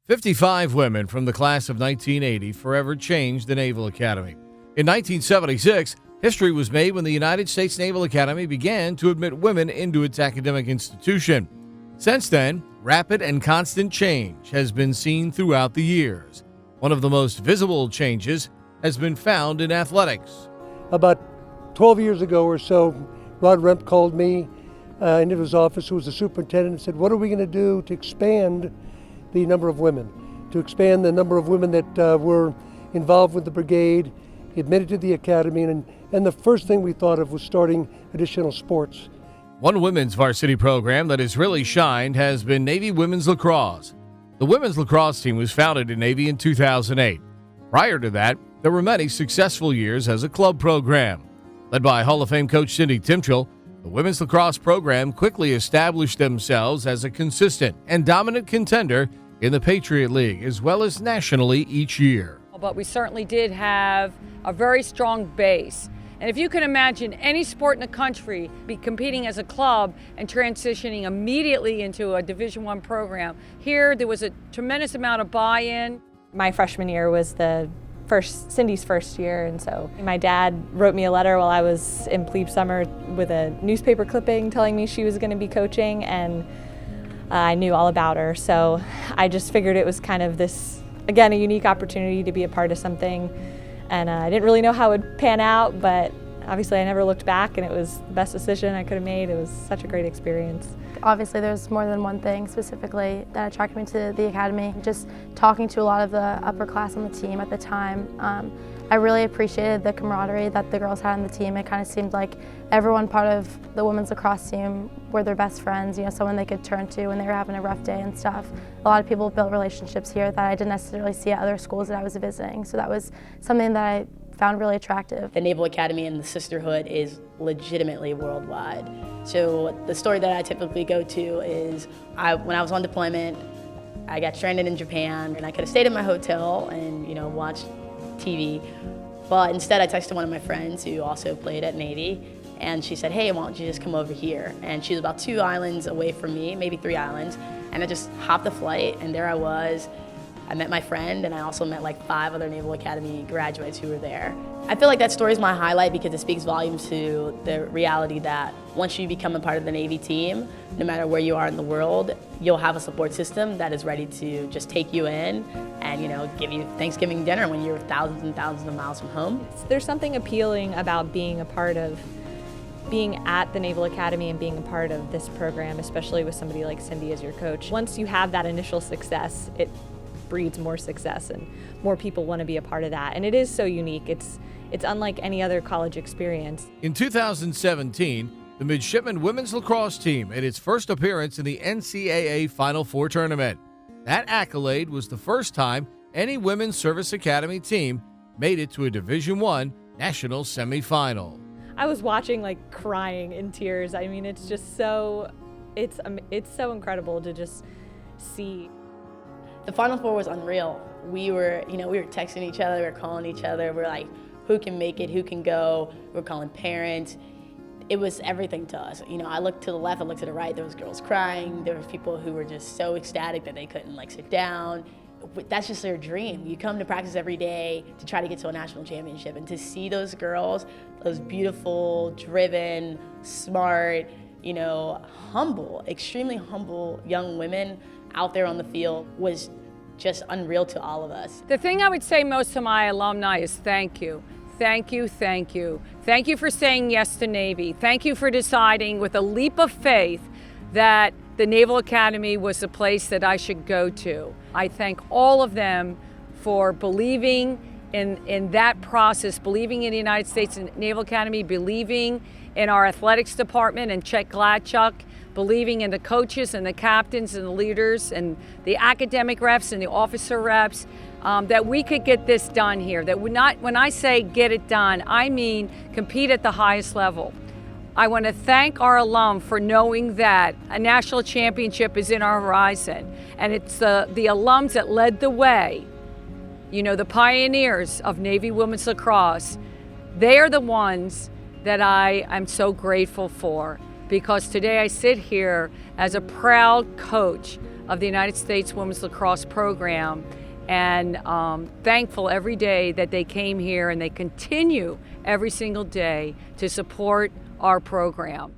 55 women from the class of 1980 forever changed the Naval Academy. In 1976, history was made when the United States Naval Academy began to admit women into its academic institution. Since then, rapid and constant change has been seen throughout the years. One of the most visible changes has been found in athletics. About 12 years ago or so, Rod Remp called me into his office, who was the superintendent, and said, "What are we going to do to expand the number of women, to expand the number of women that were involved with the brigade, admitted to the academy?" And the first thing we thought of was starting additional sports. One women's varsity program that has really shined has been Navy Women's Lacrosse. The women's lacrosse team was founded in Navy in 2008. Prior to that, there were many successful years as a club program. Led by Hall of Fame coach Cindy Timchel, the women's lacrosse program quickly established themselves as a consistent and dominant contender in the Patriot League, as well as nationally each year. But we certainly did have a very strong base. And if you can imagine any sport in the country be competing as a club and transitioning immediately into a Division I program, here there was a tremendous amount of buy-in. My freshman year was Cindy's first year, and so my dad wrote me a letter while I was in plebe summer with a newspaper clipping telling me she was going to be coaching, and I knew all about her. So I just figured it was kind of this, again, a unique opportunity to be a part of something, and I didn't really know how it would pan out, but obviously I never looked back, and it was the best decision I could have made. It was such a great experience. Obviously there's more than one thing specifically that attracted me to the academy. Just talking to a lot of the upper class on the team at the time, I really appreciated the camaraderie that the girls had on the team. It kind of seemed like everyone part of the women's lacrosse team were their best friends, someone they could turn to when they were having a rough day and stuff. A lot of people built relationships here that I didn't necessarily see at other schools that I was visiting, so that was something that I found really attractive. The Naval Academy and the sisterhood is legitimately worldwide. So the story that I typically go to is when I was on deployment, I got stranded in Japan, and I could have stayed in my hotel and watched TV, but instead I texted one of my friends who also played at Navy, and she said, "Hey, why don't you just come over here?" And she was about 2 islands away from me, maybe 3 islands, and I just hopped the flight, and there I was. I met my friend, and I also met like 5 other Naval Academy graduates who were there. I feel like that story is my highlight because it speaks volumes to the reality that once you become a part of the Navy team, no matter where you are in the world, you'll have a support system that is ready to just take you in and give you Thanksgiving dinner when you're thousands and thousands of miles from home. There's something appealing about being at the Naval Academy and being a part of this program, especially with somebody like Cindy as your coach. Once you have that initial success, it breeds more success and more people want to be a part of that. And it is so unique. It's unlike any other college experience. In 2017, the Midshipman Women's Lacrosse team made its first appearance in the NCAA Final Four tournament. That accolade was the first time any Women's Service Academy team made it to a Division I national semifinal. I was watching crying in tears. I mean, it's just so incredible to just see. The Final Four was unreal. We were texting each other, we were calling each other. We're like, who can make it, who can go? We're calling parents. It was everything to us. I looked to the left, I looked to the right. There was girls crying. There was people who were just so ecstatic that they couldn't sit down. That's just their dream. You come to practice every day to try to get to a national championship, and to see those girls, those beautiful, driven, smart, humble, extremely humble young women out there on the field was just unreal to all of us. The thing I would say most to my alumni is thank you. Thank you, thank you. Thank you for saying yes to Navy. Thank you for deciding with a leap of faith that the Naval Academy was the place that I should go to. I thank all of them for believing in that process, believing in the United States Naval Academy, believing in our athletics department and Chet Gladchuk, believing in the coaches and the captains and the leaders and the academic reps and the officer reps, that we could get this done here. That when I say get it done, I mean compete at the highest level. I want to thank our alum for knowing that a national championship is in our horizon, and it's the alums that led the way. The pioneers of Navy Women's Lacrosse. They are the ones that I am so grateful for, because today I sit here as a proud coach of the United States Women's Lacrosse Program, and thankful every day that they came here and they continue every single day to support our program.